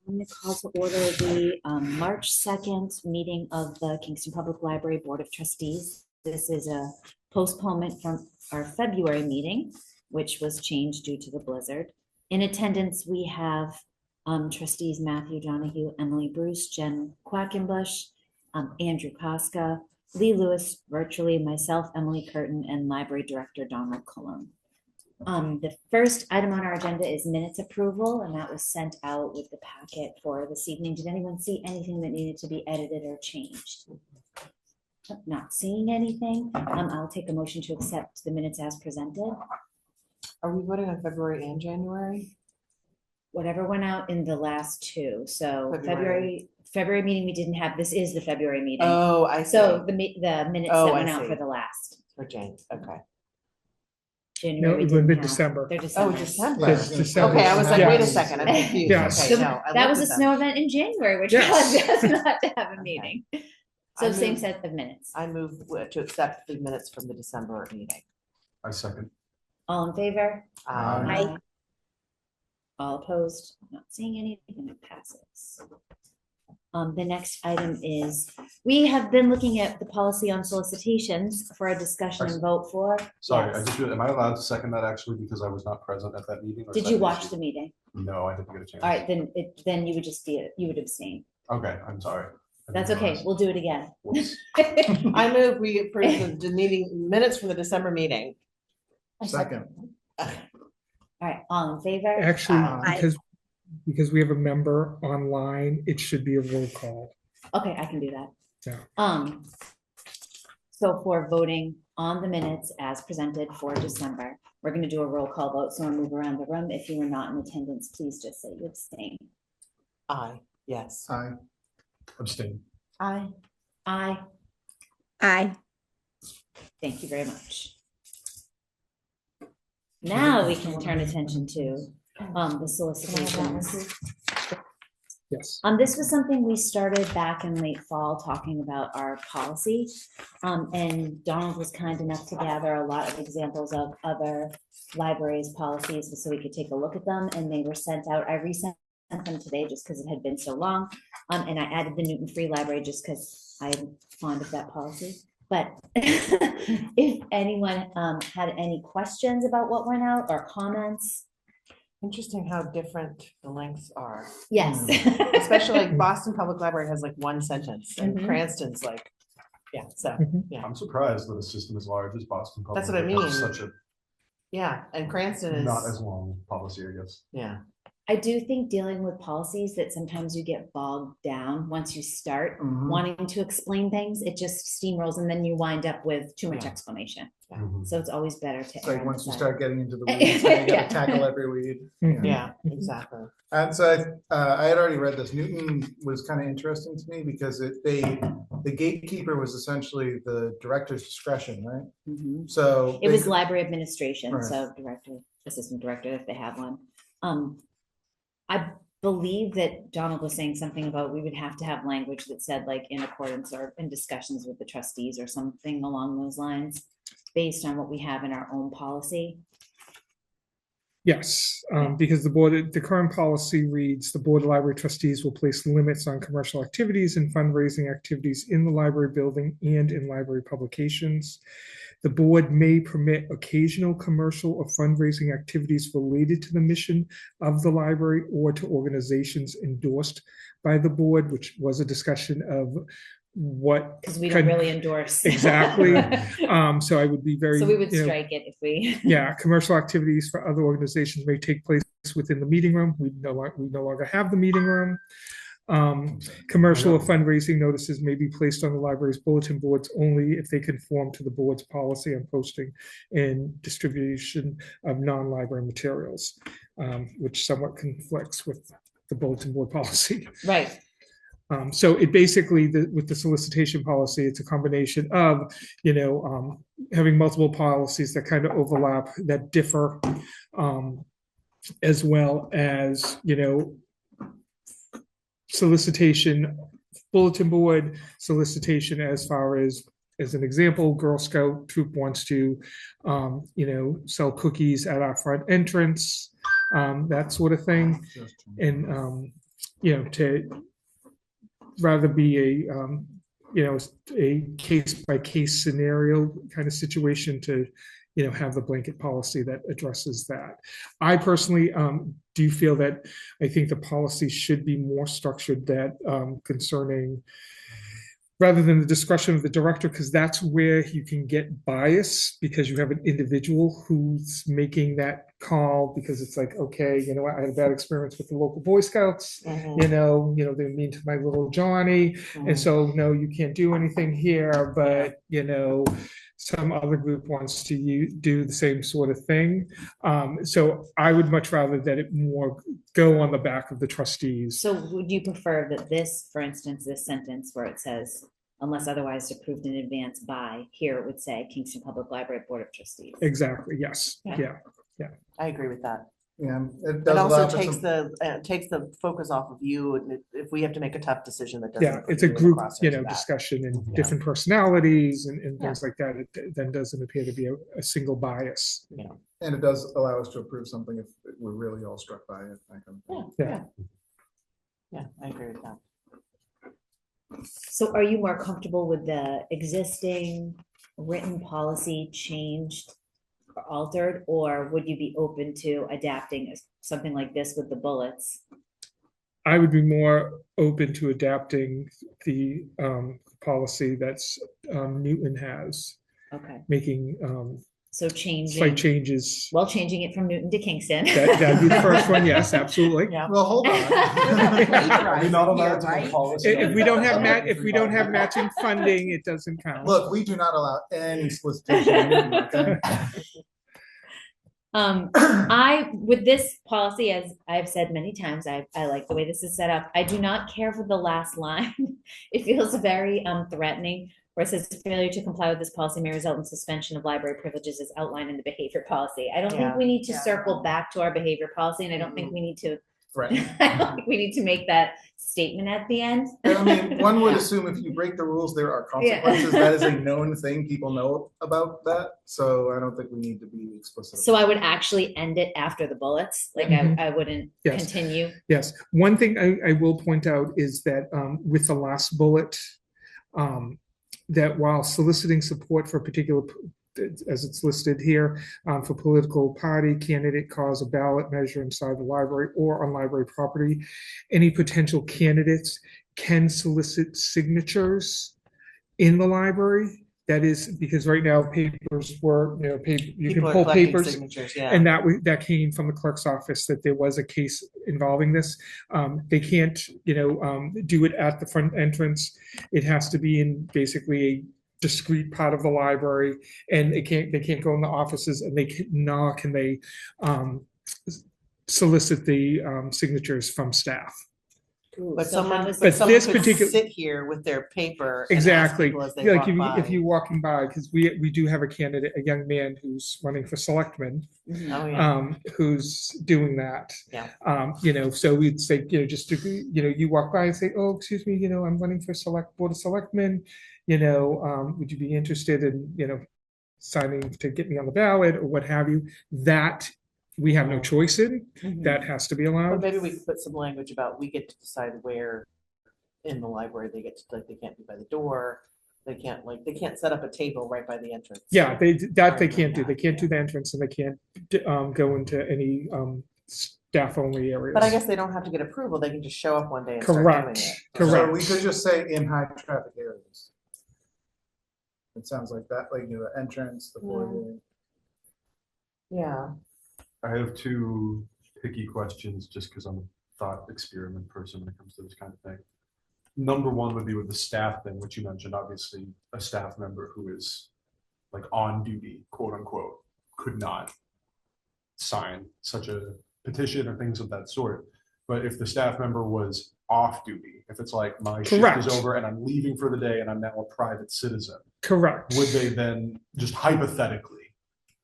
I'm going to call to order the March 2nd meeting of the Kingston Public Library Board of Trustees. This is a postponement from our February meeting, which was changed due to the blizzard. In attendance, we have trustees Matthew Donahue, Emily Bruce, Jen Quackenbush, Andrew Koska, Lee Lewis virtually, myself, Emily Curtin, and Library Director Donald Cologne. The first item on our agenda is minutes approval, and that was sent out with the packet for this evening. Did anyone see anything that needed to be edited or changed? Not seeing anything. I'll take a motion to accept the minutes as presented. Are we voting on February and January? Whatever went out in the last two. So February meeting we didn't have. This is the February meeting. Oh, I see. So the minutes that went out for the last. For Jane. Okay. January. No, it would have been December. They're December. Oh, December. December. Okay, I was like, Yeah. wait a second, I'm confused. Yes. Okay, So no, that was a snow event in January, which caused us not to have a meeting. So same set of minutes. I move to accept the minutes from the December meeting. I second. All in favor? Aye. All opposed? Not seeing anything, it passes. The next item is, we have been looking at the policy on solicitations for a discussion and vote for. Sorry, Yes. I just, am I allowed to second that actually because I was not present at that meeting? or Did is you that watch issue? the meeting? No, I didn't get a chance. All right, then you would just you would abstain. Okay, I'm sorry. I That's didn't okay. realize. We'll do it again. Whoops. I move we approve the meeting minutes from the December meeting. Second. All right, all in favor? Actually, Aye. because we have a member online, it should be a roll call. Okay, I can do that. Yeah. So for voting on the minutes as presented for December, we're going to do a roll call vote. So I'll move around the room. If you were not in attendance, please just say you abstain. Aye, yes. Aye. Abstain. Aye. Aye. Aye. Thank you very much. Now we can turn attention to the solicitations. Yes. This was something we started back in late fall talking about our policy. And Donald was kind enough to gather a lot of examples of other libraries' policies so we could take a look at them, and they were sent out. I resent them today just because it had been so long. And I added the Newton Free Library just because I'm fond of that policy. But if anyone had any questions about what went out or comments. Interesting how different the lengths are. Yes. Especially like Boston Public Library has like one sentence and Mhm. Cranston's like, yeah, so, Mhm. yeah, I'm surprised that a system as large as Boston Public. That's what I would have mean. Such a yeah, and Cranston is, not as long policy, I guess. yeah. I do think dealing with policies that sometimes you get bogged down once you start wanting to explain things, it just steamrolls and then you wind up with too much Yeah. explanation. Mhm. So it's always better to. It's like err on once the you side. start getting into the weeds, then you Yeah. gotta tackle every weed. Mhm. Yeah, exactly. And so I had already read this. Newton was kind of interesting to me because the gatekeeper was essentially the director's discretion, right? Mhm. So It was library administration, Right. so director, assistant director, if they have one. I believe that Donald was saying something about we would have to have language that said like in accordance or in discussions with the trustees or something along those lines, based on what we have in our own policy. Yes, because the current policy reads, the Board of Library Trustees will place limits on commercial activities and fundraising activities in the library building and in library publications. The board may permit occasional commercial or fundraising activities related to the mission of the library or to organizations endorsed by the board, which was a discussion of what. Because we don't really endorse. Exactly. So I would be very. So we would you know, strike it if we. yeah, commercial activities for other organizations may take place within the meeting room. We no longer have the meeting room. Commercial or fundraising notices may be placed on the library's bulletin boards only if they conform to the board's policy on posting and distribution of non-library materials, which somewhat conflicts with the bulletin board policy. Right. So it basically, with the solicitation policy, it's a combination of, having multiple policies that kind of overlap, that differ, as well as, solicitation, bulletin board solicitation as far as an example, Girl Scout troop wants to, sell cookies at our front entrance, that sort of thing. And to rather be a case by case scenario kind of situation to, have the blanket policy that addresses that. I personally do feel that I think the policy should be more structured that concerning rather than the discretion of the director, because that's where you can get bias because you have an individual who's making that call because it's like, okay, I had a bad experience with the local Boy Scouts, they're mean to my little Johnny. And so, no, you can't do anything here, but, some other group wants to do the same sort of thing. So I would much rather that it more go on the back of the trustees. So would you prefer that this, for instance, this sentence where it says, unless otherwise approved in advance by, here it would say Kingston Public Library Board of Trustees? Exactly, yes, Yeah. yeah. I agree with that. Yeah, it It does allow also for takes some, the focus off of you, and if we have to make a tough decision that doesn't. Yeah, put it's a you in the group, crosshairs of that. discussion and Yeah. different personalities and things like that. It then doesn't appear to be a single bias. and it does allow us to approve something if we're really all struck by it. That kind of thing. Yeah, I agree with that. So are you more comfortable with the existing written policy changed or altered, or would you be open to adapting something like this with the bullets? I would be more open to adapting the policy that's Newton has, Okay, making so slight changing, changes. well, changing it from Newton to Kingston. That'd be the first one, yes, absolutely. Yeah. Well, hold on. Are we not allowed to make policy? If we don't have matching funding, it doesn't count. Look, we do not allow any solicitation. Okay? With this policy, as I've said many times, I like the way this is set up. I do not care for the last line. It feels very threatening, where it says failure to comply with this policy may result in suspension of library privileges as outlined in the behavior policy. I don't think we need to circle back to our behavior policy, and I don't think we need to Right. I don't think we need to make that statement at the end. I mean, one would assume if you break the rules, there are consequences. That is a known thing. People know about that. So I don't think we need to be explicit. So I would actually end it after the bullets. Like I wouldn't continue. Yes. One thing I will point out is that with the last bullet, that while soliciting support for a particular, as it's listed here, for political party, candidate, cause, a ballot measure inside the library or on library property, any potential candidates can solicit signatures in the library. That is because right now papers were, you can pull papers, and that came from the clerk's office that there was a case involving this. They can't, do it at the front entrance. It has to be in basically a discrete part of the library, and they can't go in the offices, and nor can they solicit the signatures from staff. But someone But could this particular sit here with their paper. And ask exactly, people as they like walk if by. you're walking by, because we do have a candidate, a young man who's running for selectman, Oh, yeah. who's doing that. Yeah. So we'd say, just to, you walk by and say, oh, excuse me, I'm running for board of selectmen. Would you be interested in, signing to get me on the ballot or what have you? That we have no choice in. That has to be But allowed. maybe we could put some language about we get to decide where in the library they get to, like, they can't be by the door. They can't set up a table right by the entrance. Yeah, they Right, can't do. yeah, They can't do the entrance, and they can't go into any staff only areas. But I guess they don't have to get approval. They can just show up one day and start doing Correct. it. Correct. So we could just say in high traffic areas. It sounds like that, like, the entrance, the foyer. Yeah. I have two picky questions just because I'm a thought experiment person when it comes to this kind of thing. Number one would be with the staff thing, which you mentioned, obviously a staff member who is like on duty, quote unquote, could not sign such a petition or things of that sort. But if the staff member was off duty, if it's like my shift is over and I'm leaving for the day and I'm now a private citizen, correct, would they then just hypothetically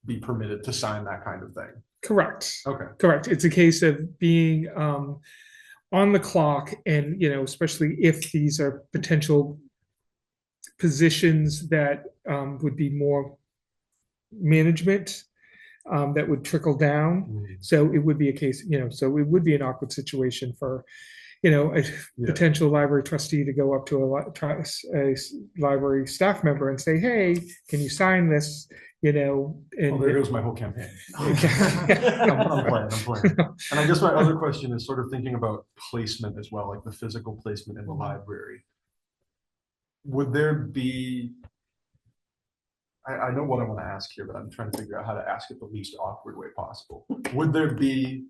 be permitted to sign that kind of thing? correct. Okay. Correct. It's a case of being on the clock, and especially if these are potential positions that would be more management that would trickle down. So it would be a case, so it would be an awkward situation for, a Yeah. potential library trustee to go up to a library staff member and say, hey, can you sign this? And Well, there goes my whole campaign. I'm Yeah. playing. And I guess my other question is sort of thinking about placement as well, like the physical placement in the library. Would there be, I know what I want to ask here, but I'm trying to figure out how to ask it the least awkward way possible. Would there be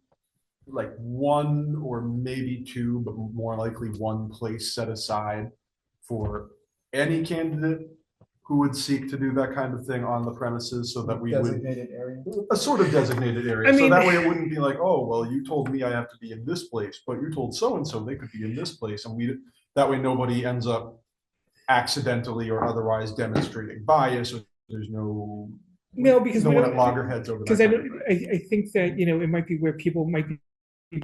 like one or maybe two, but more likely one place set aside for any candidate who would seek to do that kind of thing on the premises, so that we would, Designated area. a sort of designated area. I So mean- that way it wouldn't be like, oh, well, you told me I have to be in this place, but you told so-and-so they could be in this place. And that way nobody ends up accidentally or otherwise demonstrating bias, or there's no because one at loggerheads over that. because I, kind of thing. I think that it might be where people might be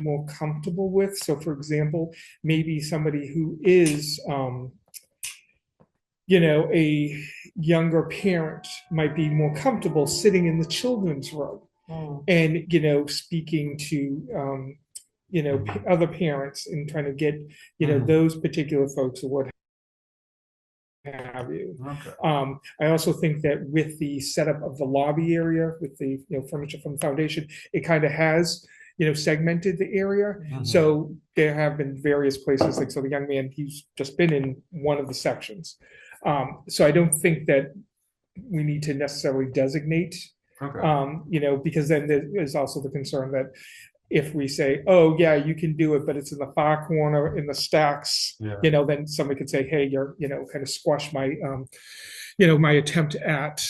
more comfortable with. So, for example, maybe somebody who is a younger parent might be more comfortable sitting in the children's room and speaking to other parents and trying to get those particular folks or what have you. Okay. I also think that with the setup of the lobby area, with the furniture from the foundation, it kind of has segmented the area. So there have been various places, like, so the young man, he's just been in one of the sections. So I don't think that we need to necessarily designate, Okay. because then there's also the concern that if we say, oh yeah, you can do it, but it's in the far corner in the stacks, Yeah. then somebody could say, hey, you're, kind of squash my, my attempt at,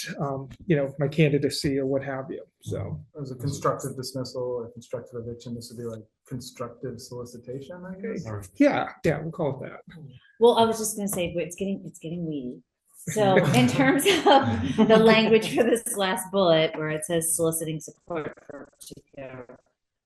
my candidacy or what have you. So As a constructive dismissal or constructive eviction, this would be like constructive solicitation, I guess. yeah, we'll call it that. Well, I was just gonna say, but it's getting weedy. So in terms of the language for this last bullet, where it says soliciting support for a particular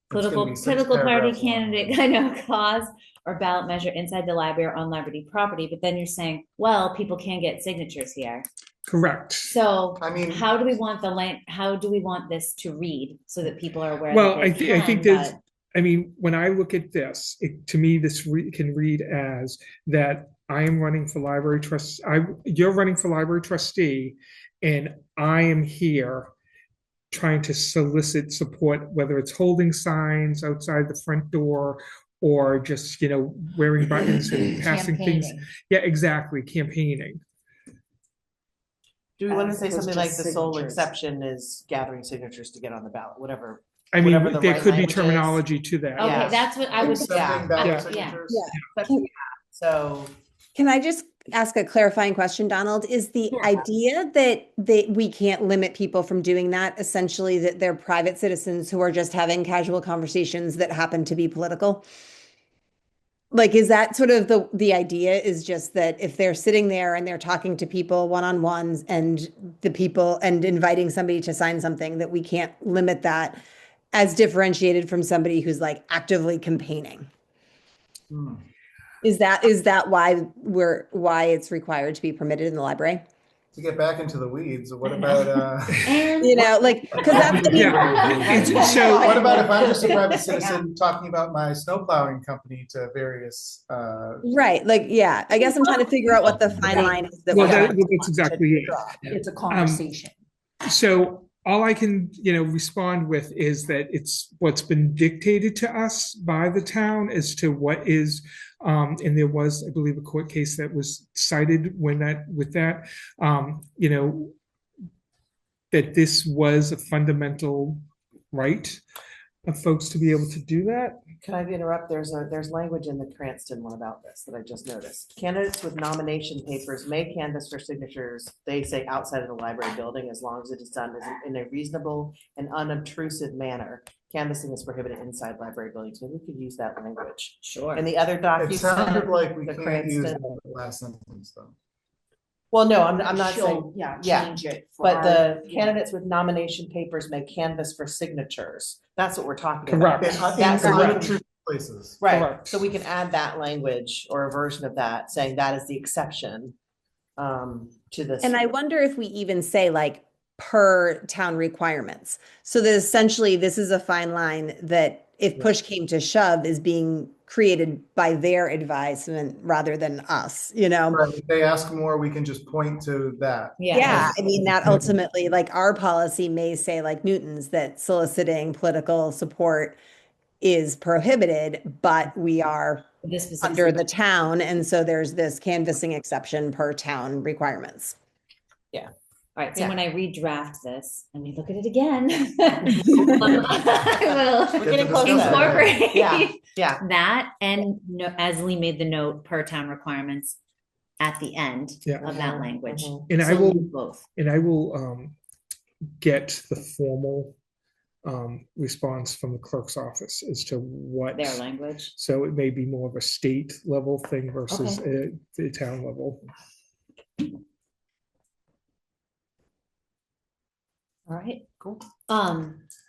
political party paragraphs long. candidate, I know, cause or ballot measure inside the library or on library property, but then you're saying, well, people can get signatures here. Correct. So I mean, how do we want how do we want this to read so that people are aware? Well, that I they think can, there's, when I look at this, to me, this can read as that I am running for library trust. You're running for library trustee, and I am here trying to solicit support, whether it's holding signs outside the front door or just, wearing buttons and passing things. campaigning. Yeah, exactly. Campaigning. Do we want to As say opposed something to like the sole signatures. exception is gathering signatures to get on the ballot, whatever? I mean, Whatever the there right could be language is. terminology to that. Okay, Yeah. that's what I was. accepting ballot Yeah. signatures. So Can I just ask a clarifying question, Donald? Is the idea that we can't limit people from doing that, essentially that they're private citizens who are just having casual conversations that happen to be political? Like, is that sort of the idea, is just that if they're sitting there and they're talking to people one-on-ones and the people and inviting somebody to sign something, that we can't limit that as differentiated from somebody who's like actively campaigning? Hmm. Is that why it's required to be permitted in the library? To get back into the weeds, what about And Because that's So what about if I'm just a private citizen talking about my snow plowing company to various right. Like, yeah, I guess I'm trying to figure out what the fine line is that well, we're that's exactly it. It's a conversation. So all I can, respond with is that it's what's been dictated to us by the town as to what is, and there was, I believe, a court case that was cited that this was a fundamental right of folks to be able to do that. can I interrupt? There's language in the Cranston one about this that I just noticed. Candidates with nomination papers may canvass for signatures, they say, outside of the library building, as long as it is done in a reasonable and unobtrusive manner. Canvassing is prohibited inside library buildings. Maybe we could use that language. sure. And the other it document. sounded like we the can't use Cranston. that last sentence though. Well, no, I'm not saying, She'll, yeah, yeah, change it. for but our- the yeah. candidates with nomination papers may canvass for signatures. That's what we're talking Correct. about. In That's correct. unobtrusive places. Right, Correct. so we can add that language or a version of that, saying that is the exception to this. And I wonder if we even say like per town requirements, so that essentially this is a fine line that if push came to shove, is being created by their advisement rather than us, you know? Right, if they ask more, we can just point to that. Yeah, I mean, that ultimately, like, our policy may say, like Newton's, that soliciting political support is prohibited, but we are This was under the town, and so there's this canvassing exception per town requirements. All right, so Yeah. when I redraft this and we look at it again, We're I will getting close to that. incorporate Yeah, yeah. that, and as Lee made the note, per town requirements at the end Yeah. of that language. Mhm. And I So will, both. get the formal response from the clerk's office as to what. Their language. So it may be more of a state level thing versus the town level. All right, Cool.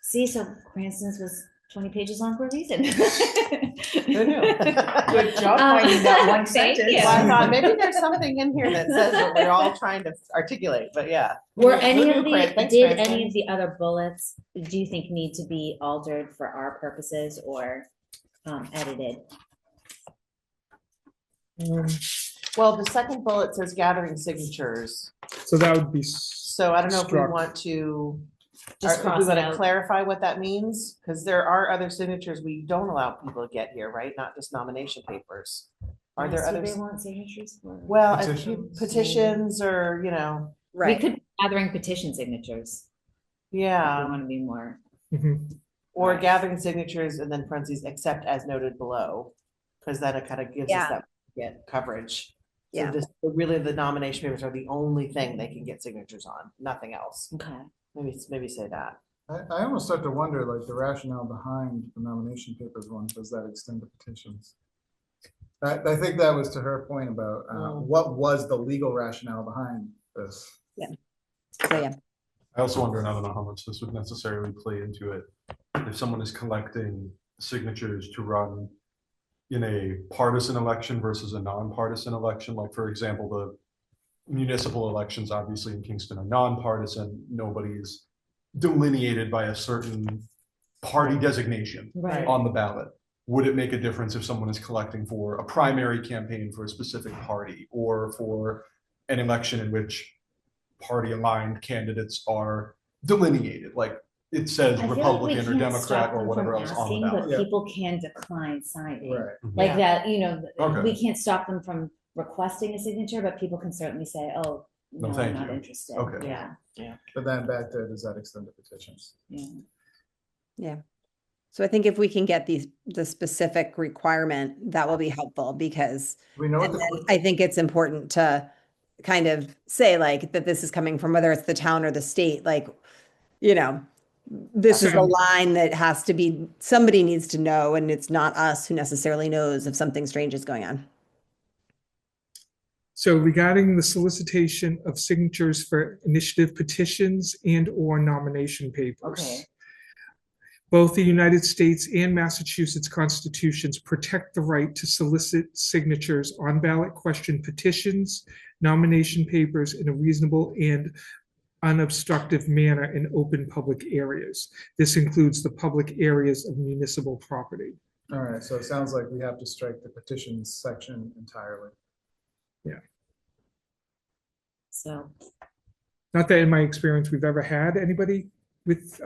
See, so Cranston's was 20 pages long for a reason. Who knew? Good job finding that one Thank sentence. you. Well, I thought maybe there's something in here that says what we're all trying to articulate, but yeah. Were Who any knew, of the, Thanks, did Cranston. any of the other bullets, do you think need to be altered for our purposes or edited? Well, the second bullet says gathering signatures, So that would be. so I don't know if we Struck. want to, Just if cross we it want to out. clarify what that means, because there are other signatures we don't allow people to get here, right? Not just nomination papers. Are there What else do others? they want signatures for? Well, Petitions? petitions or, you know, We Right. could be gathering petition signatures. If we yeah, want to be more. Mhm. or Right. gathering signatures and then parentheses, except as noted below, because that it kind of gives us Yeah. that get coverage. So Yeah. this, really the nomination papers are the only thing they can get signatures on, nothing else. Okay. Maybe say that. I almost start to wonder, like, the rationale behind the nomination papers one, does that extend to petitions? I think that was to her point about what was the legal rationale behind this? So, yeah. I also wonder, and I don't know how much this would necessarily play into it, if someone is collecting signatures to run in a partisan election versus a nonpartisan election, like for example, the municipal elections obviously in Kingston are nonpartisan, nobody's delineated by a certain party designation Right. on the ballot. Would it make a difference if someone is collecting for a primary campaign for a specific party or for an election in which party aligned candidates are delineated? Like it says I feel like we Republican or can't stop Democrat or them whatever from else on the asking, ballot. but Yeah. people can decline signing. Right. Like Yeah. that, you know, Okay. we can't stop them from requesting a signature, but people can certainly say, oh, No, no, I'm thank not you. interested. Okay. Yeah, But then back to, does that extend to petitions? yeah. So I think if we can get the specific requirement, that will be helpful, because Do we know what and the, then I think it's important to kind of say, like, that this is coming from, whether it's the town or the state, like, you know, this is a So- line that has to be, somebody needs to know, and it's not us who necessarily knows if something strange is going on. So regarding the solicitation of signatures for initiative petitions and or nomination papers. Okay. Both the United States and Massachusetts constitutions protect the right to solicit signatures on ballot question petitions, nomination papers in a reasonable and unobstructive manner in open public areas. This includes the public areas of municipal property. all right, so it sounds like we have to strike the petitions section entirely. So, Not that in my experience we've ever had anybody with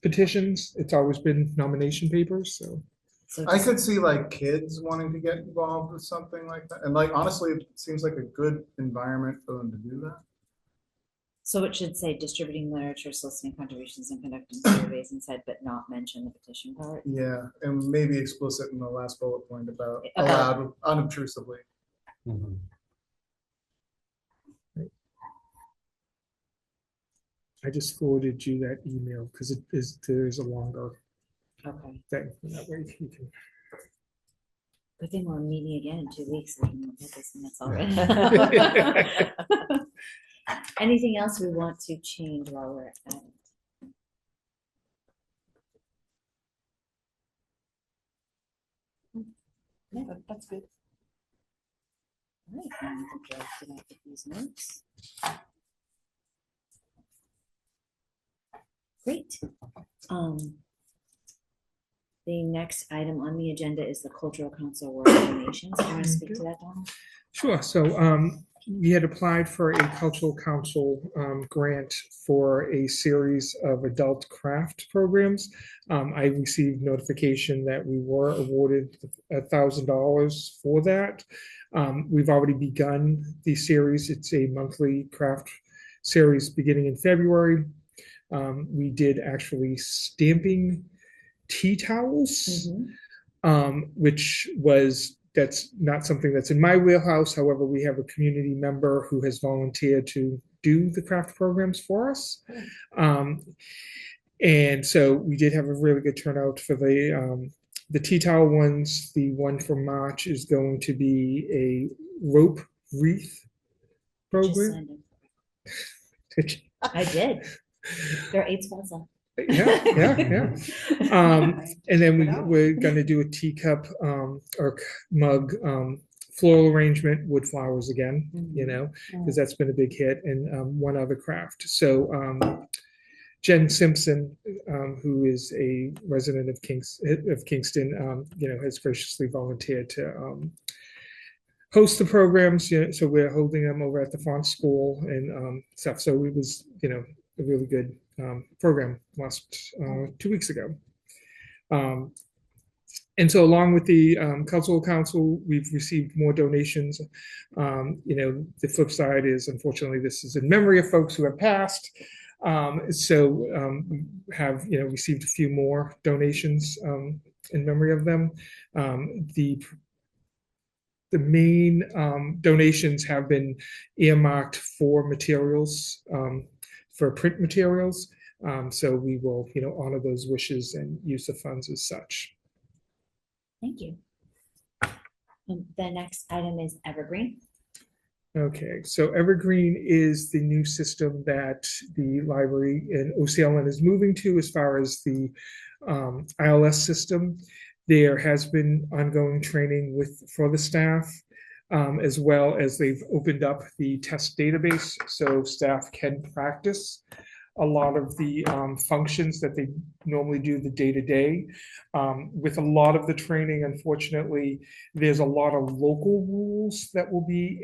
petitions. It's always been nomination papers, so. so I just- could see like kids wanting to get involved with something like that. And like, honestly, it seems like a good environment for them to do that. So it should say distributing literature, soliciting contributions and conducting surveys inside, but not mention the petition part. Yeah, and maybe explicit in the last bullet point about About- allowed unobtrusively. Mhm. I just forwarded you that email because there's a longer Okay. thing. That way you can. Good thing we're meeting again in 2 weeks. So we can look at this and that's already. Anything else we want to change while we're at it? That's good. All right, I'm gonna draft it out with these notes. Great. The next item on the agenda is the Cultural Council Award donations. Do you want to speak to that, Donald? Sure. So we had applied for a cultural council grant for a series of adult craft programs. I received notification that we were awarded $1,000 for that. We've already begun the series. It's a monthly craft series beginning in February. We did actually stamping tea towels, which was, that's not something that's in my wheelhouse. However, we have a community member who has volunteered to do the craft programs for us. And so we did have a really good turnout for the tea towel ones. The one for March is going to be a rope wreath Just program. signed it. I did. There are 8 spots left. Yeah. And then we're going to do a teacup or mug floral arrangement, wood flowers again, because that's been a big hit, and one other craft. So Jen Simpson, who is a resident of Kingston, has graciously volunteered to host the programs. So we're holding them over at the Font School and stuff. So it was, a really good program last 2 weeks ago. And so along with the cultural council, we've received more donations. The flip side is, unfortunately, this is in memory of folks who have passed. So we have, received a few more donations in memory of them. The main donations have been earmarked for materials, for print materials. So we will, honor those wishes and use the funds as such. Thank you. And the next item is Evergreen. Okay, so Evergreen is the new system that the library in OCLN is moving to as far as the ILS system. There has been ongoing training for the staff, as well as they've opened up the test database so staff can practice a lot of the functions that they normally do the day-to-day. With a lot of the training, unfortunately, there's a lot of local rules that will be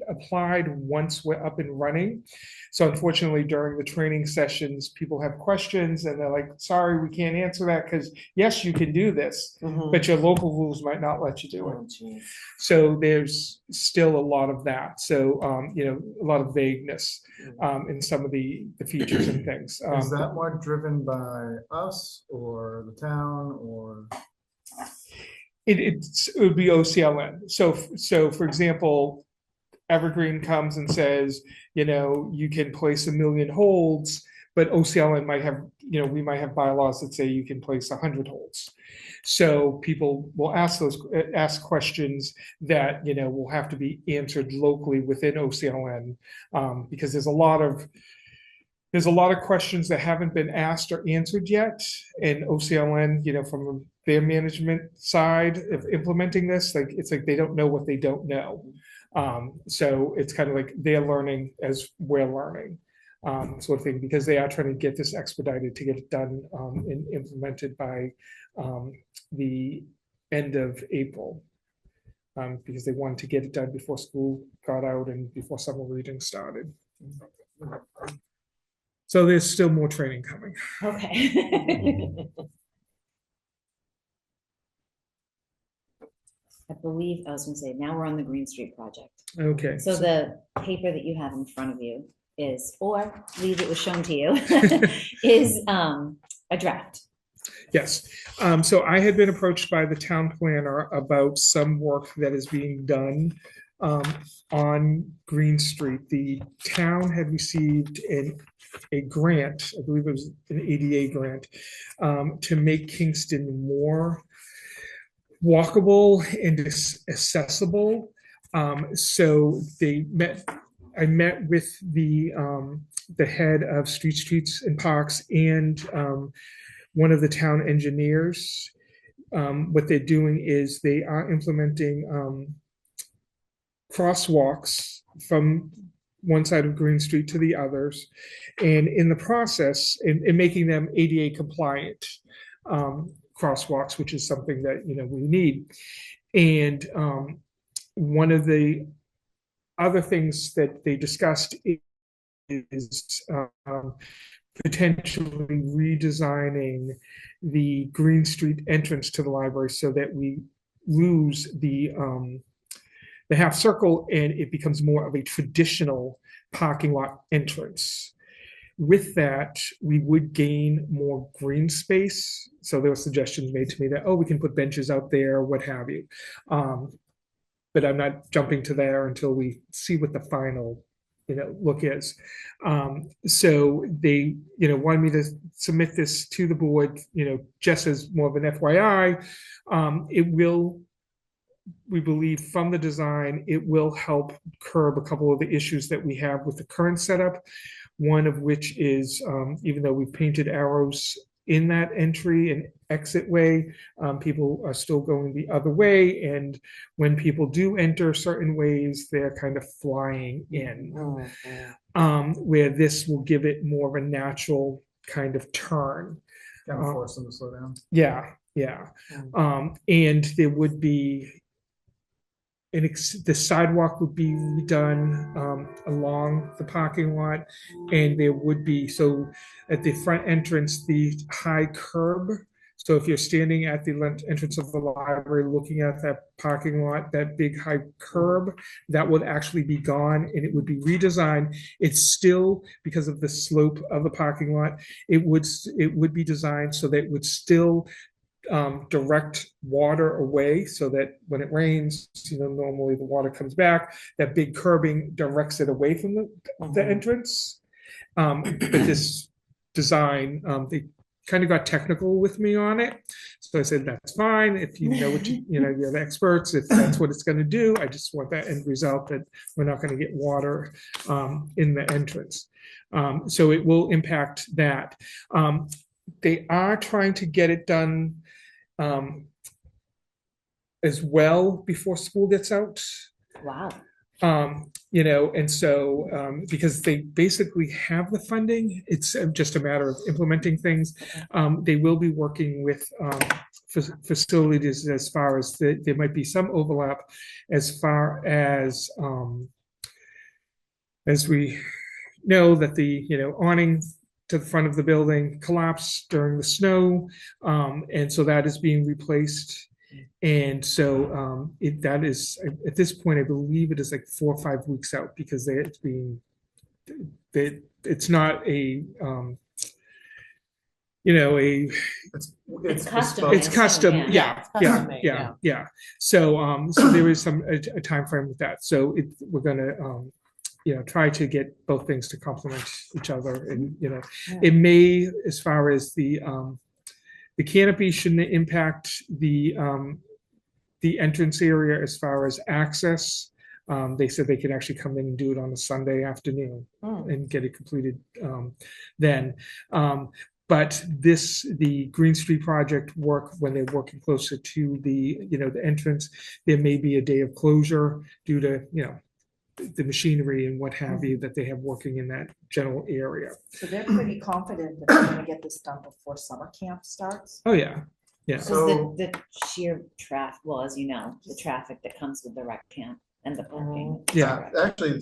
applied once we're up and running. So unfortunately, during the training sessions, people have questions and they're like, sorry, we can't answer that because yes, you can do this, but your local rules might not let you do it. So there's still a lot of that. So, a lot of vagueness in some of the features and things. Is that more driven by us or the town or? It would be OCLN. So for example, Evergreen comes and says, you can place 1 million holds, but OCLN might have, we might have bylaws that say you can place 100 holds. So people will ask questions that, will have to be answered locally within OCLN, because there's a lot of questions that haven't been asked or answered yet. And OCLN, from their management side of implementing this, it's like they don't know what they don't know. So it's kind of like they're learning as we're learning, sort of thing, because they are trying to get this expedited to get it done and implemented by the end of April, because they wanted to get it done before school got out and before summer reading started. So there's still more training coming. Okay. I believe, I was going to say, now we're on the Green Street project. Okay. So the paper that you have in front of you is, or I believe it was shown to you, is a draft. Yes. So I had been approached by the town planner about some work that is being done on Green Street. The town had received a grant, I believe it was an ADA grant, to make Kingston more walkable and accessible. So I met with the head of Streets and Parks and one of the town engineers. What they're doing is they are implementing crosswalks from one side of Green Street to the others, and in the process, in making them ADA compliant. crosswalks, which is something that, we need. And one of the other things that they discussed is potentially redesigning the Green Street entrance to the library so that we lose the half circle and it becomes more of a traditional parking lot entrance. With that, we would gain more green space. So there were suggestions made to me that, we can put benches out there, what have you. But I'm not jumping to there until we see what the final, look is. So they, wanted me to submit this to the board, just as more of an FYI. It will, we believe from the design, it will help curb a couple of the issues that we have with the current setup. One of which is, even though we've painted arrows in that entry and exit way, people are still going the other way. And when people do enter certain ways, they're kind of flying in. Where this will give it more of a natural kind of turn. Kind of force them to slow down. Yeah. And there would be the sidewalk would be redone along the parking lot, and there would be, so at the front entrance, the high curb. So if you're standing at the entrance of the library looking at that parking lot, that big high curb, that would actually be gone and it would be redesigned. It's still, because of the slope of the parking lot, it would be designed so that it would still direct water away, so that when it rains, normally the water comes back. That big curbing directs it away from the entrance. But this design, they kind of got technical with me on it. So I said, that's fine. If you know what you're the experts, if that's what it's going to do, I just want that end result that we're not going to get water in the entrance. So it will impact that. They are trying to get it done as well before school gets out. Wow. And so because they basically have the funding, it's just a matter of implementing things. They will be working with facilities as far as there might be some overlap as far as we know that the awning to the front of the building collapsed during the snow, and so that is being replaced. And so that is, at this point, I believe it is like 4 or 5 weeks out, because it's not a It's custom. it's custom. Yeah. Yeah. So there is a time frame with that. So we're gonna try to get both things to complement each other. And it may, as far as the canopy, shouldn't impact the entrance area as far as access. They said they could actually come in and do it on a Sunday afternoon and get it completed then. But the Green Street project work, when they're working closer to the entrance, there may be a day of closure due to the machinery and what have you that they have working in that general area. So they're pretty confident that they're gonna get this done before summer camp starts? Oh, yeah. So the sheer traffic, well, as you know, the traffic that comes with the rec camp and the parking. Yeah. Actually,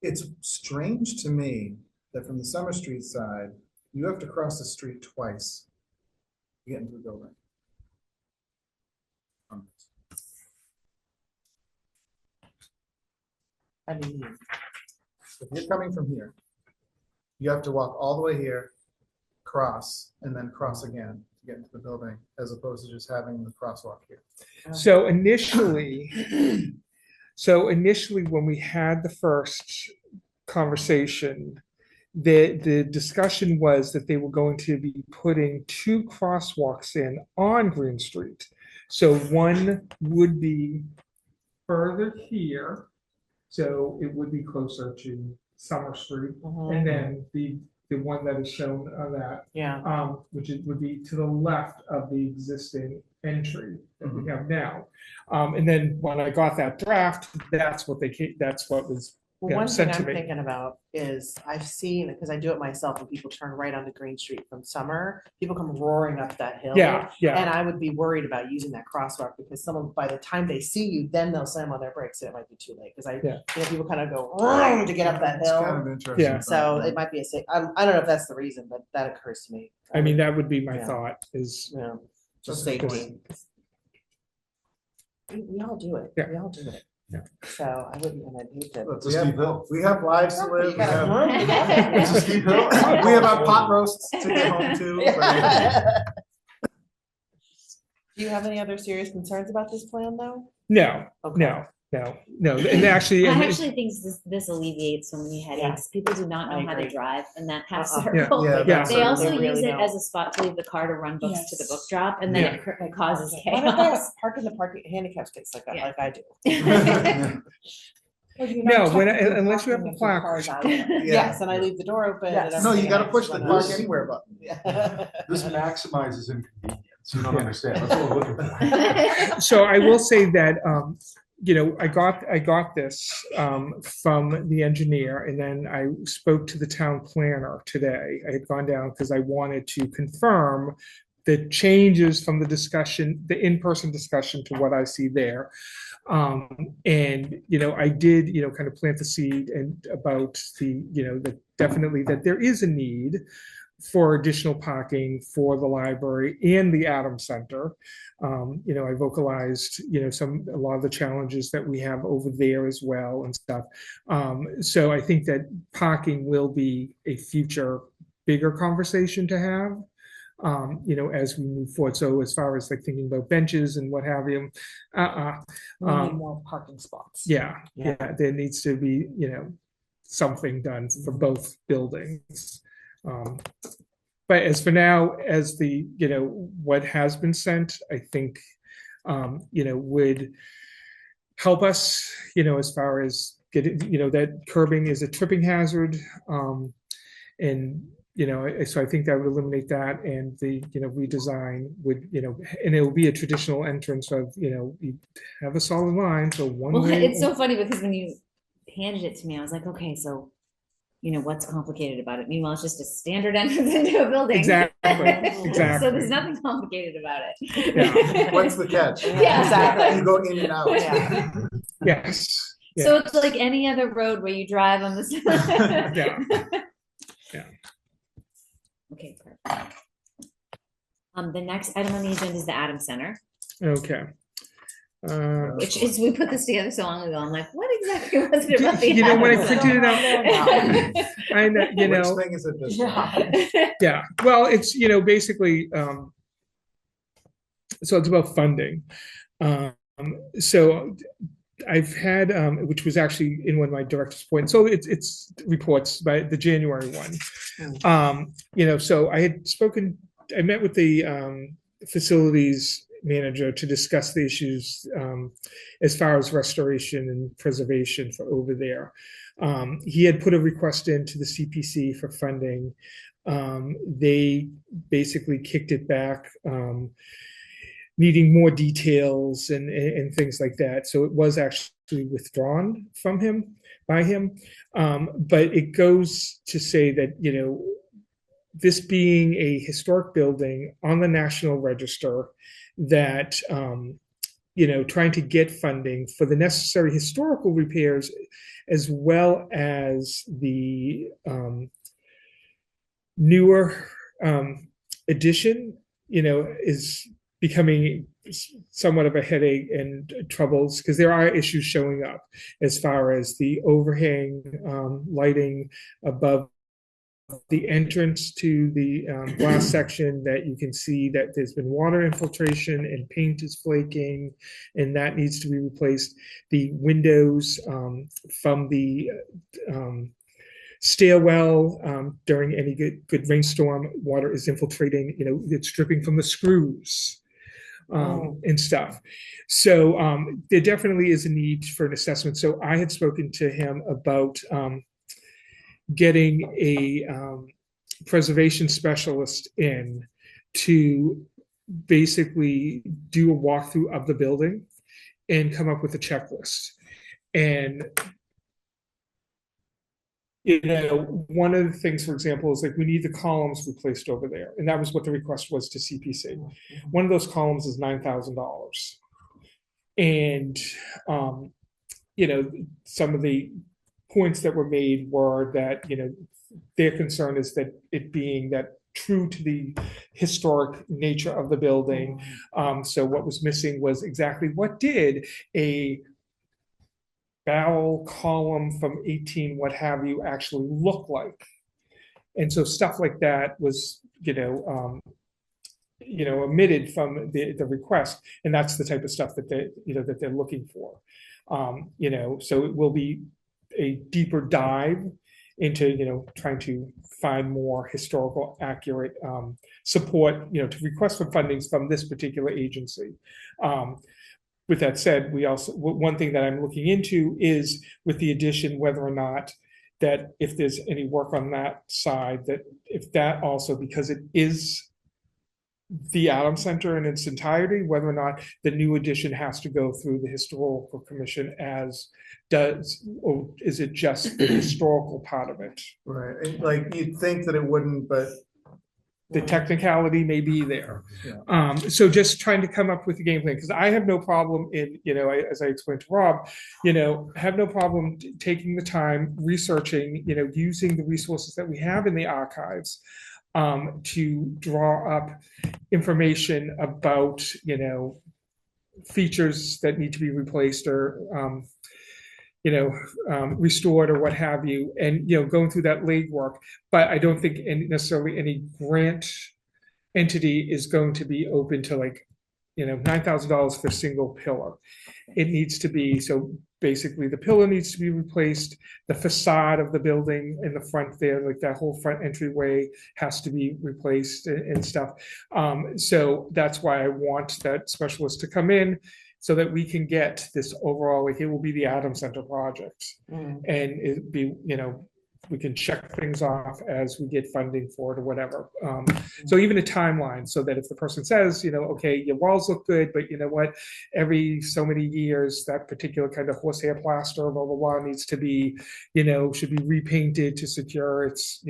it's strange to me that from the Summer Street side, you have to cross the street twice to get into the building. I mean, If you're coming from here, you have to walk all the way here, cross, and then cross again to get into the building, as opposed to just having the crosswalk here. So initially, when we had the first conversation, the discussion was that they were going to be putting 2 crosswalks in on Green Street. So one would be further here, so it would be closer to Summer Street, and then the one that is shown on that, which would be to the left of the existing entry that we have now. And then when I got that draft, that's what was Well, Yeah, one thing sent to I'm me. thinking about is I've seen, because I do it myself, when people turn right onto Green Street from Summer, people come roaring up that hill. Yeah, yeah. And I would be worried about using that crosswalk because someone, by the time they see you, then they'll slam on their brakes and it might be too late. Because Yeah. people kind of go vroom to get up that It's kind of hill. interesting. Yeah. So it might be a safe, I don't know if that's the reason, but that occurs to me. I mean, that would be my Yeah. thought is, Yeah, just That's a good safety. We all do it. Yeah. We all do it. Yeah. So I wouldn't, and I'd hate to. Look, It's a we have- steep hill. We have lives to No, but live. you We gotta have, It's a steep hill. we have our pot roasts to get home to. but- Do you have any other serious concerns about this plan, though? no, Okay. no. And actually, I and actually think this alleviates so many headaches. People do not I know how to agree. drive in that half Uh-uh. circle. Yeah, Yeah. that's They a- also They really use it don't. as a spot to leave the car to run books to the book Yes. drop, and then Yeah. it causes Why don't they chaos. park in the parking handicap space like that, Yeah. like I do? Well, you're No, not when- technically unless you have parking a if your plaque. car's out there. Yeah. Yes, and I leave the door open. Yes. and No, you everything, gotta and I push just the run park out. anywhere button. Yeah. This maximizes inconvenience. You don't Yeah. understand. That's what we're looking for. so I will say that, I got this from the engineer, and then I spoke to the town planner today. I had gone down because I wanted to confirm the changes from the discussion, the in-person discussion, to what I see there. And I did, kind of plant the seed and about that definitely that there is a need for additional parking for the library and the Adams Center. I vocalized, a lot of the challenges that we have over there as well and stuff. So I think that parking will be a future bigger conversation to have, as we move forward. So as far as like thinking about benches and what have you, We need more parking spots. yeah, Yeah. there needs to be, something done for both buildings. But as for now, as the, what has been sent, I think, would help us, as far as getting, that curbing is a tripping hazard. And, so I think that would eliminate that, and the, redesign would, and it will be a traditional entrance of, you have a solid line, so one Well, way. it's so funny because when you handed it to me, I was like, okay, so what's complicated about it? Meanwhile, it's just a standard entrance into a building. Exactly, So there's nothing complicated about it. Yeah. What's the catch? Yeah, exactly. You go in and out. Yeah. Yes. So it's like any other road where you drive on this. Yeah. Yeah. Okay, perfect. The next item on the agenda is the Adams Center, Okay. which is, we put this together so long ago. I'm like, what exactly was it about the? When I Adams printed it out, I know, Which thing is it this time? Center? yeah, well, it's, basically, so it's about funding. So I've had, which was actually in one of my director's points. So it's reports by the January one. So I met with the facilities manager to discuss the issues as far as restoration and preservation for over there. He had put a request into the CPC for funding. They basically kicked it back, needing more details and things like that. So it was actually withdrawn from him, by him. But it goes to say that, this being a historic building on the National Register, that, trying to get funding for the necessary historical repairs, as well as the newer addition, is becoming somewhat of a headache and troubles, because there are issues showing up as far as the overhang lighting above the entrance to the glass section, that you can see that there's been water infiltration and paint is flaking, and that needs to be replaced. The windows from the stairwell, during any good rainstorm, water is infiltrating, it's dripping from the screws and stuff. So there definitely is a need for an assessment. So I had spoken to him about getting a preservation specialist in to basically do a walkthrough of the building and come up with a checklist. And one of the things, for example, is like we need the columns replaced over there. And that was what the request was to CPC. One of those columns is $9,000. And, some of the points that were made were that, their concern is that it being that true to the historic nature of the building. So what was missing was exactly what did a barrel column from 18, what have you, actually look like. And so stuff like that was, omitted from the request, and that's the type of stuff that they're looking for. So it will be a deeper dive into trying to find more historical accurate support to request for fundings from this particular agency. With that said, we also, one thing that I'm looking into is with the addition, whether or not that if there's any work on that side, that if that also, because it is the Adams Center in its entirety, whether or not the new addition has to go through the historical commission as does, or is it just the historical part of it? Right, and like you'd think that it wouldn't, but The technicality may be there. Yeah. So just trying to come up with a game plan, because I have no problem in, as I explained to Rob, have no problem taking the time, researching, using the resources that we have in the archives to draw up information about, features that need to be replaced or, restored or what have you, and, going through that legwork. But I don't think necessarily any grant entity is going to be open to $9,000 for a single pillar. It needs to be, so basically the pillar needs to be replaced. The facade of the building in the front there, like that whole front entryway has to be replaced and stuff. So that's why I want that specialist to come in so that we can get this overall, it will be the Adams Center project. And it be, we can check things off as we get funding for it or whatever. So even a timeline, so that if the person says, okay, your walls look good, but you know what, every so many years, that particular kind of horsehair plaster, blah, blah, blah, needs to be, should be repainted to secure its,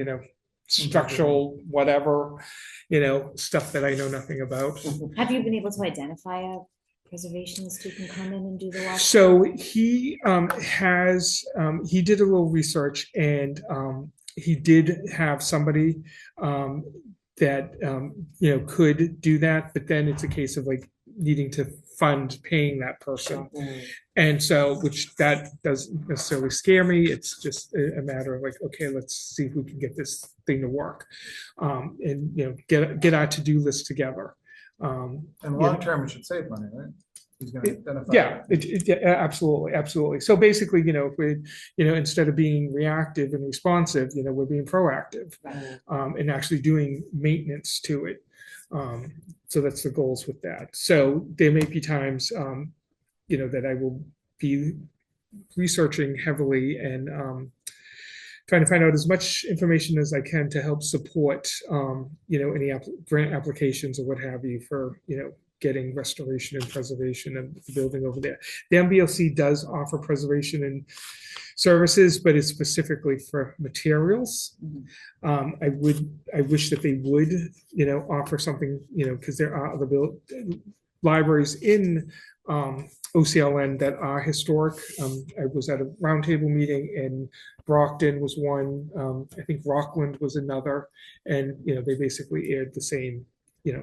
structural, whatever, stuff that I know nothing about. Have you been able to identify a preservationist who can come in and do the work? So he he did a little research, and he did have somebody that could do that, but then it's a case of needing to fund paying that person. And so, which that doesn't necessarily scare me. It's just a matter of okay, let's see if we can get this thing to work, and get our to-do list together. and long term, it should save money, right? He's going to identify. Yeah, absolutely. So basically, if we, instead of being reactive and responsive, we're being proactive, and actually doing maintenance to it. So that's the goals with that. So there may be times, that I will be researching heavily and trying to find out as much information as I can to help support, any grant applications or what have you for, getting restoration and preservation of the building over there. The MBLC does offer preservation and services, but it's specifically for materials. I wish that they would, offer something, because there are other libraries in OCLN that are historic. I was at a roundtable meeting, and Brockton was one. I think Rockland was another, and they basically aired the same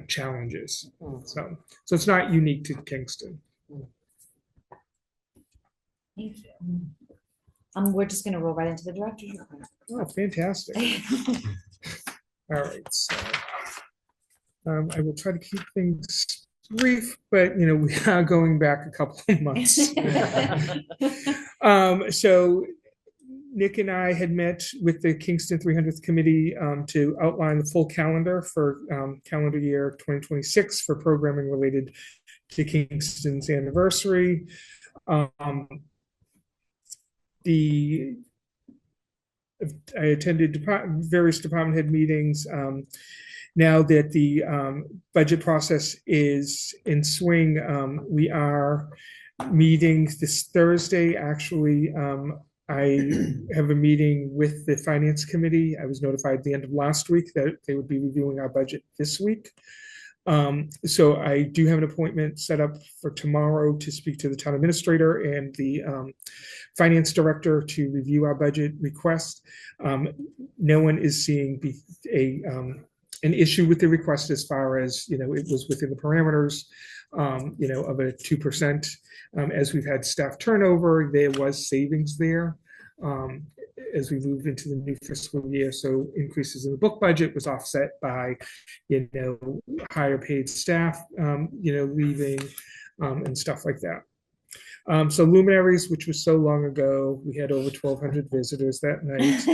challenges. So it's not unique to Kingston. Thank you. We're just going to roll right into the director's report. Oh, fantastic. All right, so I will try to keep things brief, but we are going back a couple of months. So Nick and I had met with the Kingston 300th Committee to outline the full calendar for calendar year 2026 for programming related to Kingston's anniversary. I attended various department head meetings. Now that the budget process is in swing, we are meeting this Thursday, actually, I have a meeting with the finance committee. I was notified at the end of last week that they would be reviewing our budget this week. So I do have an appointment set up for tomorrow to speak to the town administrator and the finance director to review our budget request. No one is seeing an issue with the request as far as, it was within the parameters, of a 2%. As we've had staff turnover, there was savings there. As we moved into the new fiscal year, so increases in the book budget was offset by, higher paid staff, leaving, and stuff like that. So Luminaries, which was so long ago, we had over 1,200 visitors that night.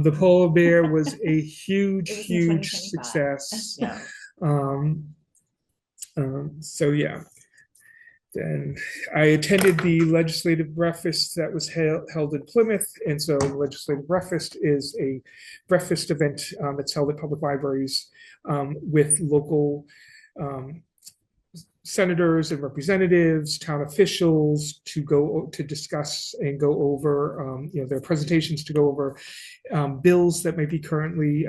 The Polar Bear was a huge, It was in huge 2025. success. Yeah. So yeah. Then I attended the legislative breakfast that was held in Plymouth. And so the legislative breakfast is a breakfast event that's held at public libraries with local senators and representatives, town officials to discuss and go over, their presentations, to go over bills that might be currently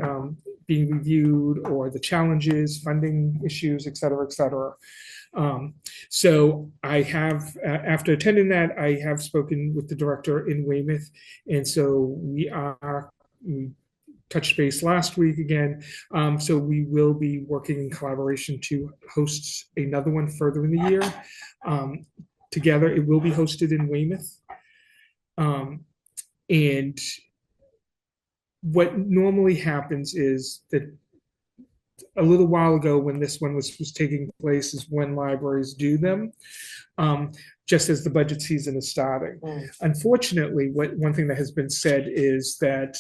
being reviewed, or the challenges, funding issues, et cetera, et cetera. So I have, after attending that, I have spoken with the director in Weymouth. And so we touched base last week again. So we will be working in collaboration to host another one further in the year. Together, it will be hosted in Weymouth. And what normally happens is that a little while ago, when this one was taking place, is when libraries do them, just as the budget season is starting. Unfortunately, one thing that has been said is that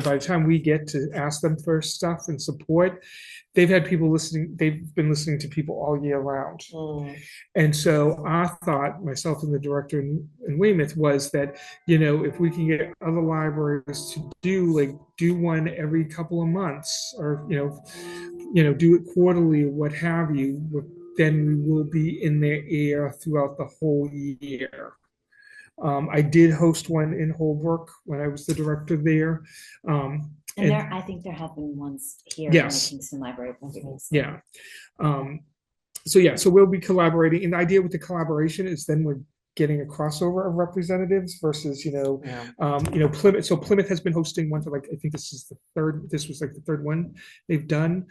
by the time we get to ask them for stuff and support, they've had people listening. They've been listening to people all year round. And so our thought, myself and the director in Weymouth, was that, if we can get other libraries to do one every couple of months, or, do it quarterly, or what have you, then we will be in their ear throughout the whole year. I did host one in Holbrook when I was the director there. And I think there have been ones here in Yes. the Kingston Library. Yeah. So we'll be collaborating. And the idea with the collaboration is then we're getting a crossover of representatives versus, Plymouth. So Plymouth has been hosting one for I think this was the third one they've done.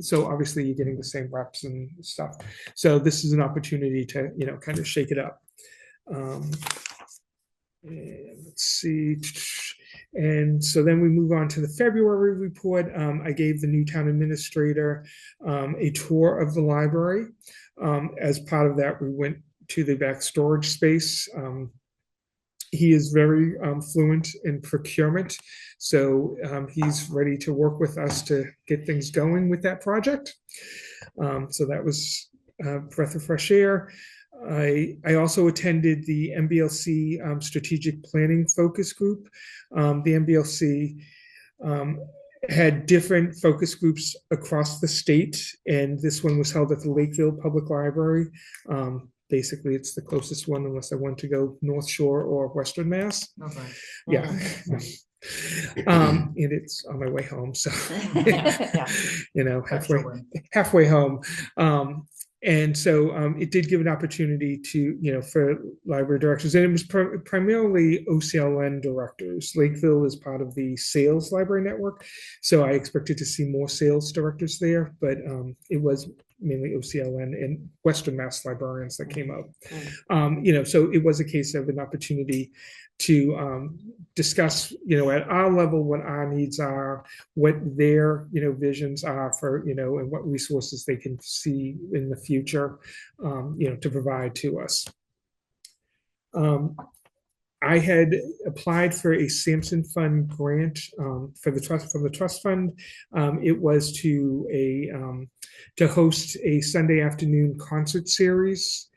So obviously you're getting the same reps and stuff. So this is an opportunity to, kind of shake it up. And let's see. And so then we move on to the February report. I gave the new town administrator a tour of the library. As part of that, we went to the back storage space. He is very fluent in procurement, so he's ready to work with us to get things going with that project. So that was a breath of fresh air. I also attended the MBLC Strategic Planning Focus Group. The MBLC had different focus groups across the state, and this one was held at the Lakeville Public Library. Basically, it's the closest one, unless I want to go North Shore or Western Mass. No thanks. Yeah. And it's on my way home, so halfway home. And so it did give an opportunity to, for library directors, and it was primarily OCLN directors. Lakeville is part of the sales library network, so I expected to see more sales directors there, but it was mainly OCLN and Western Mass librarians that came up. So it was a case of an opportunity to discuss, at our level, what our needs are, what their, visions are for, and what resources they can see in the future, to provide to us. I had applied for a Sampson Fund grant from the trust fund. It was to host a Sunday afternoon concert series,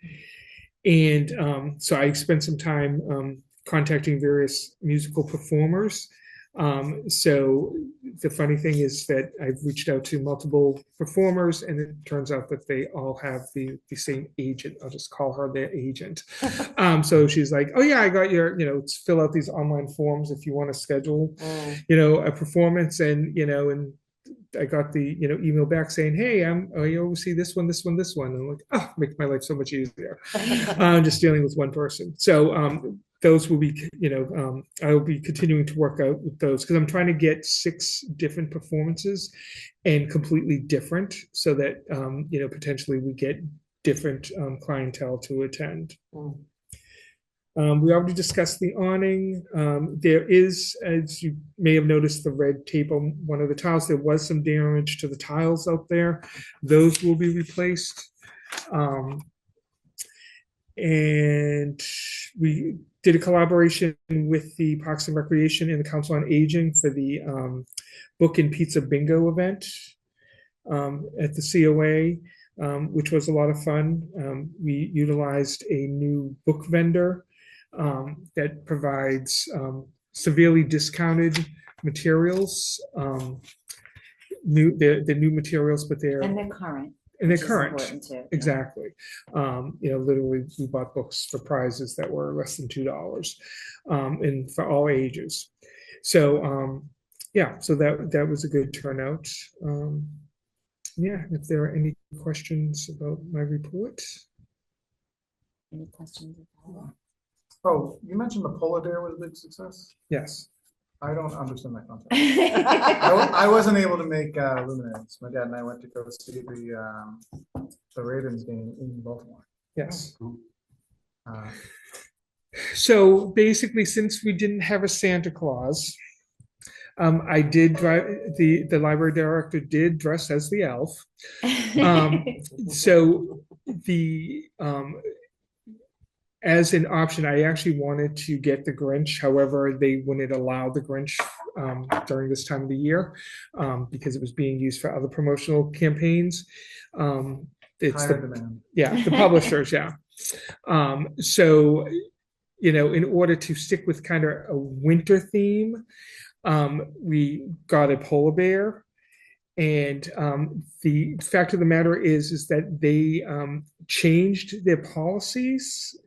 and so I spent some time contacting various musical performers. So the funny thing is that I've reached out to multiple performers, and it turns out that they all have the same agent. I'll just call her their agent. So she's like, "Oh yeah, I got your, fill out these online forms if you want to schedule, a performance," and and I got the email back saying, "Hey, I oversee this one, this one, this one." And I'm like, "Oh, make my life so much easier." Just dealing with one person. So those will be, I will be continuing to work out with those because I'm trying to get 6 different performances and completely different, so that potentially we get different clientele to attend. We already discussed the awning. There is, as you may have noticed, the red tape on one of the tiles. There was some damage to the tiles out there. Those will be replaced. And we did a collaboration with the Parks and Recreation and the Council on Aging for the Book and Pizza Bingo event at the COA, which was a lot of fun. We utilized a new book vendor that provides severely discounted materials, the new materials, but they're current. And they're which is current. important too, yeah. Exactly. Literally we bought books for prizes that were less than $2, and for all ages. So so that was a good turnout. If there are any questions about my report. Any questions? Oh, you mentioned the polar bear was a big success. Yes. I don't understand that concept. I wasn't able to make luminaries. My dad and I went to go see the Ravens game in Baltimore. Yes. So basically, since we didn't have a Santa Claus, I did drive, the library director did dress as the elf. So as an option, I actually wanted to get the Grinch. However, they wouldn't allow the Grinch during this time of the year because it was being used for other promotional campaigns. It's higher demand. Yeah, the publishers, yeah. So, in order to stick with kind of a winter theme, we got a polar bear. And the fact of the matter is that they changed their policies,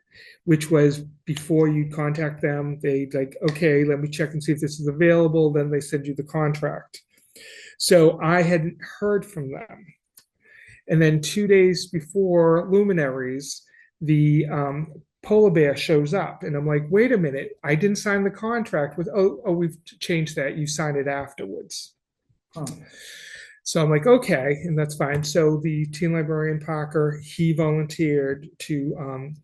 which was before you contact them, they like, okay, let me check and see if this is available. Then they send you the contract. So I hadn't heard from them. And then 2 days before Luminaries, the polar bear shows up. And I'm like, wait a minute, I didn't sign the contract with, we've changed that. You signed it afterwards. Huh. So I'm like, okay, and that's fine. So the teen librarian Parker, he volunteered to,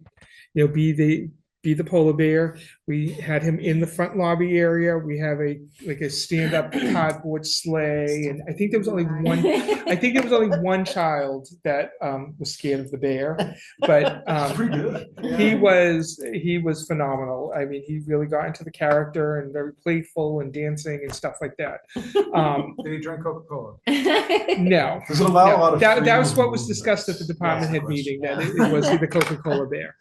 be the polar bear. We had him in the front lobby area. We have a stand-up cardboard sleigh, and I think there was only one. I think there was only one child that was scared of the bear, but Pretty good. he was phenomenal. I mean, he really got into the character and very playful and dancing and stuff like that. Did he drink Coca-Cola? No. Does it allow a lot of That was freedom what was of discussed at the department head movement? meeting, that it was the Coca-Cola bear.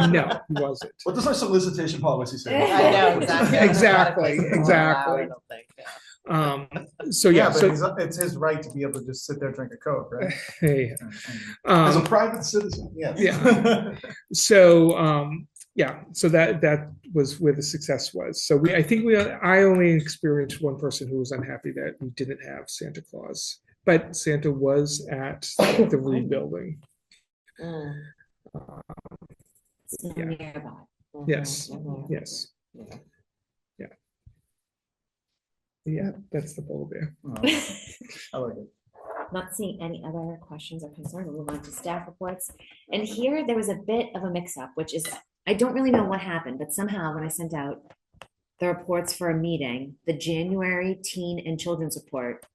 No, he wasn't. What does our solicitation policy say? I know, exactly. Exactly, I exactly. don't think, yeah. So but it's his right to be able to just sit there and drink a Coke, right? hey, As a private citizen, yes. Yeah. So so that was where the success was. So I only experienced one person who was unhappy that we didn't have Santa Claus, but Santa was at the Reed building. So Yeah. nearby. Yes, yes. Yeah, that's the polar bear. Oh, I like it. Not seeing any other questions or concerns, we'll move on to staff reports. And here, there was a bit of a mix-up, which is, I don't really know what happened, but somehow when I sent out the reports for a meeting, the January teen and children's report,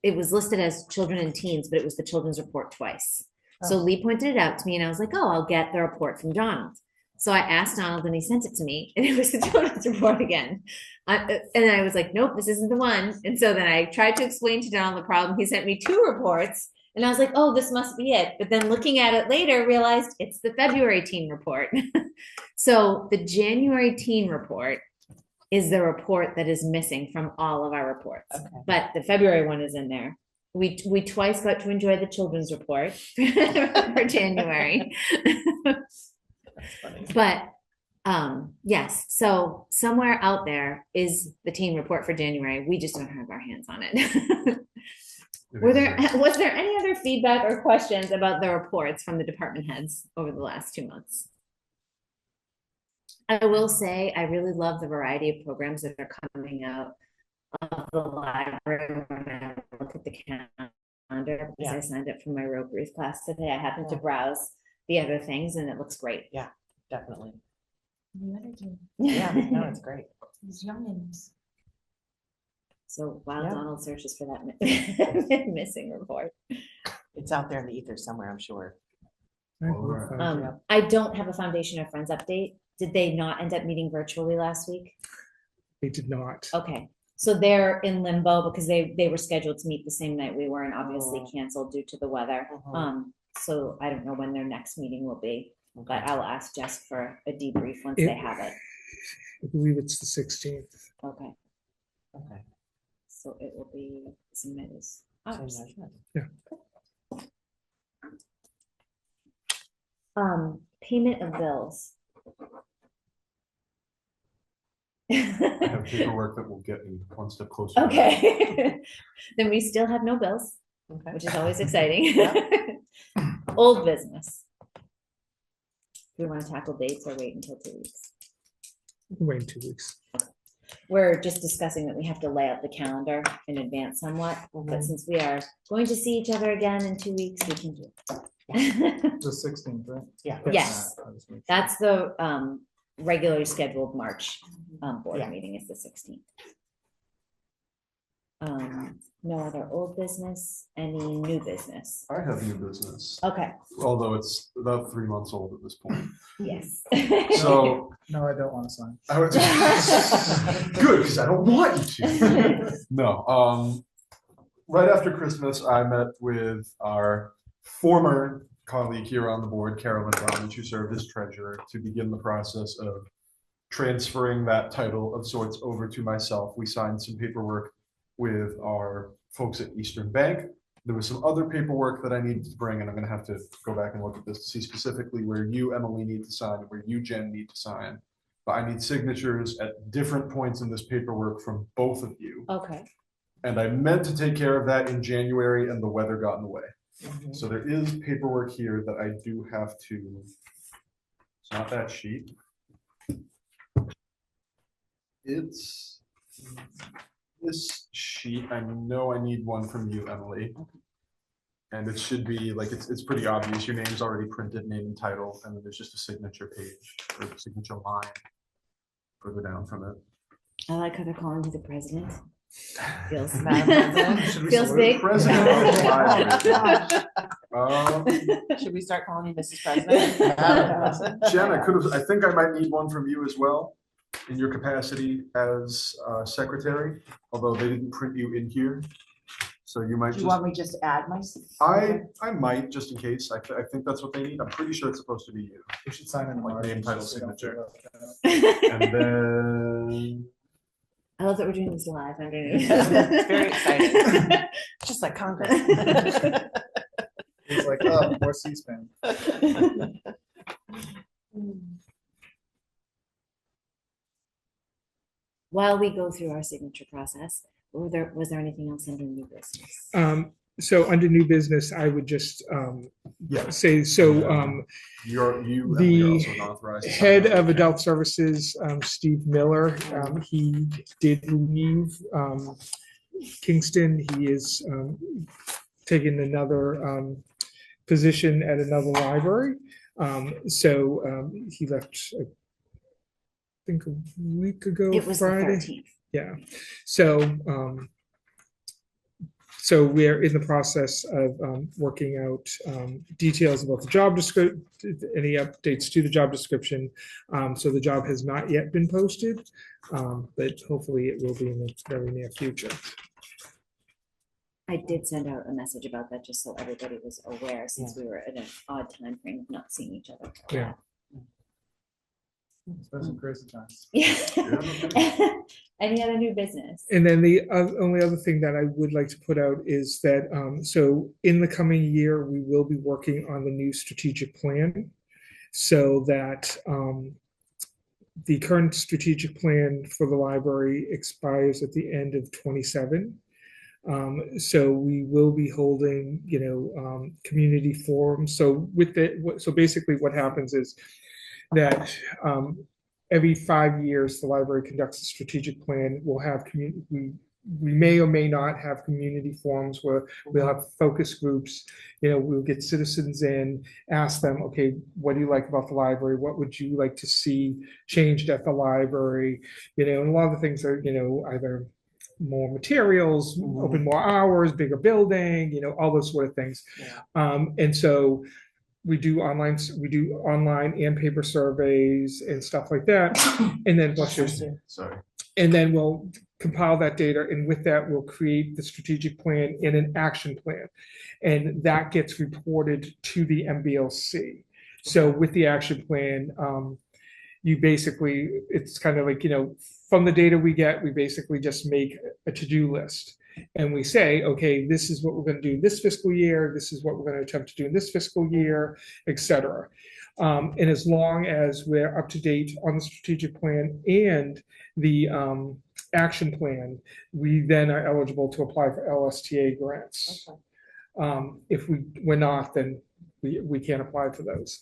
it was listed as children and teens, but it was the children's report twice. So Lee pointed it out to me and I was like, oh, I'll get the report from Donald. So I asked Donald and he sent it to me and it was the children's report again. And I was like, nope, this isn't the one. And so then I tried to explain to Donald the problem. He sent me 2 reports and I was like, oh, this must be it. But then looking at it later, realized it's the February teen report. So the January teen report is the report that is missing from all of our reports. Okay. But the February one is in there. We twice got to enjoy the children's report for January. That's funny. But yes, so somewhere out there is the teen report for January. We just don't have our hands on it. Was there any other feedback or questions about the reports from the department heads over the last 2 months? I will say, I really love the variety of programs that are coming out of the library when I look at the calendar, because I signed up for my rope reef class today. I happened to browse the other things and it looks great. Definitely. New energy, Yeah, no, it's great. these youngins. So while Yeah. Donald searches for that missing report. It's out there in the ether somewhere, I'm sure. I don't have a Foundation of Friends update. Did they not end up meeting virtually last week? They did not. Okay, so they're in limbo because they were scheduled to meet the same night we were and obviously canceled due to the weather. So I don't know when their next meeting will be, but I'll ask Jess for a debrief once they have it. I believe it's the 16th. Okay, Okay. so it will be same night as Same ours. measurement. Payment of bills. I have paperwork that will get me one step closer. Okay, then we still have no bills, Okay. which is always exciting. Yeah. Old business. Do we want to tackle dates or wait until 2 weeks? Wait 2 weeks. We're just discussing that we have to lay out the calendar in advance somewhat, but since we are going to see each other again in 2 weeks, we can do it. The 16th, right? Yeah. Yes. I'll just make sure. That's the regularly scheduled March board Yeah. meeting is the 16th. No other old business, any new business? I have new business, Okay, although it's about 3 months old at this point. yes. So No, I don't want to sign. I would good, because I don't want you to. No, right after Christmas, I met with our former colleague here on the board, Carolyn Brown, who served as treasurer, to begin the process of transferring that title of sorts over to myself. We signed some paperwork with our folks at Eastern Bank. There was some other paperwork that I needed to bring, and I'm gonna have to go back and look at this to see specifically where you, Emily, need to sign, and where you, Jen, need to sign. But I need signatures at different points in this paperwork from both of you. Okay, And I meant to take care of that in January, and the weather got in the way. So there is paperwork here that I do have to, it's not that sheet. It's this sheet. I know I need one from you, Emily. And it should be like, it's pretty obvious. Your name's already printed, name and title, and then there's just a signature page or a signature line further down from it. I like how they're calling you the president. Feels Madam President, should we feels salute? big. President of the Gosh. library. Should we start calling you Mrs. President? Madam President? Jen, I think I might need one from you as well, in your capacity as secretary, although they didn't print you in here. So you might Do you just, want me just to add my? I might, just in case. I think that's what they need. I'm pretty sure it's supposed to be you. We should sign in. Like March, name, title, just so we don't signature. forget. And then, I love that we're doing this live underneath. It's very exciting. Just like Congress. He's like, oh, more C-SPAN. While we go through our signature process, was there anything else under new business? So under new business, I would just yes, say, so you and the you're also not authorized. to sign head that. of adult services, Steve Miller, he did leave Kingston. He is taking another position at another library. So he left, I think, a week ago. It was the Friday. 13th. Yeah. So so we're in the process of working out details about the job description, any updates to the job description. So the job has not yet been posted, but hopefully it will be in the very near future. I did send out a message about that just so everybody was aware, since we were at an odd time frame of not seeing each other. Yeah. Especially crazy times. Yeah. Any other new business? And then the only other thing that I would like to put out is that, so in the coming year, we will be working on the new strategic plan so that the current strategic plan for the library expires at the end of 27. So we will be holding, community forums. So so basically what happens is that every 5 years, the library conducts a strategic plan. We'll have we may or may not have community forums where we'll have focus groups. We'll get citizens in, ask them, okay, what do you like about the library? What would you like to see changed at the library? And a lot of the things are, either more materials, open more hours, bigger building, all those sort of things. Yeah. And so we do online and paper surveys and stuff like that. And then Sorry. and then we'll compile that data, and with that, we'll create the strategic plan and an action plan. And that gets reported to the MBLC. So with the action plan, it's kind of like, from the data we get, we basically just make a to-do list. And we say, okay, this is what we're going to do this fiscal year. This is what we're going to attempt to do in this fiscal year, et cetera. And as long as we're up to date on the strategic plan and the action plan, we then are eligible to apply for LSTA grants. Okay. If we're not, then we can't apply for those.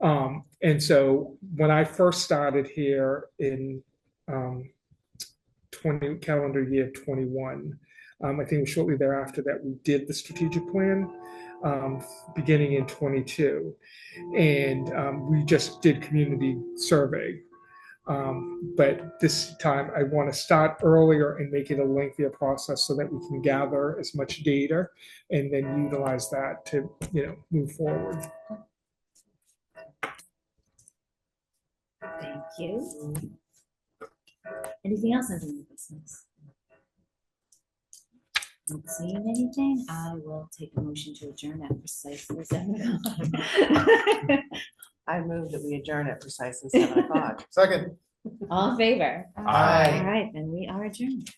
And so when I first started here in calendar year 21, I think it was shortly thereafter that we did the strategic plan, beginning in 22. And we just did community survey. But this time I want to start earlier and make it a lengthier process so that we can gather as much data and then utilize that to, move forward. Thank you. Anything else under new business? Not seeing anything, I will take a motion to adjourn at precisely 7 o'clock. I move that we adjourn at precisely 7 o'clock. Second. All in favor? Aye. All right, then we are adjourned.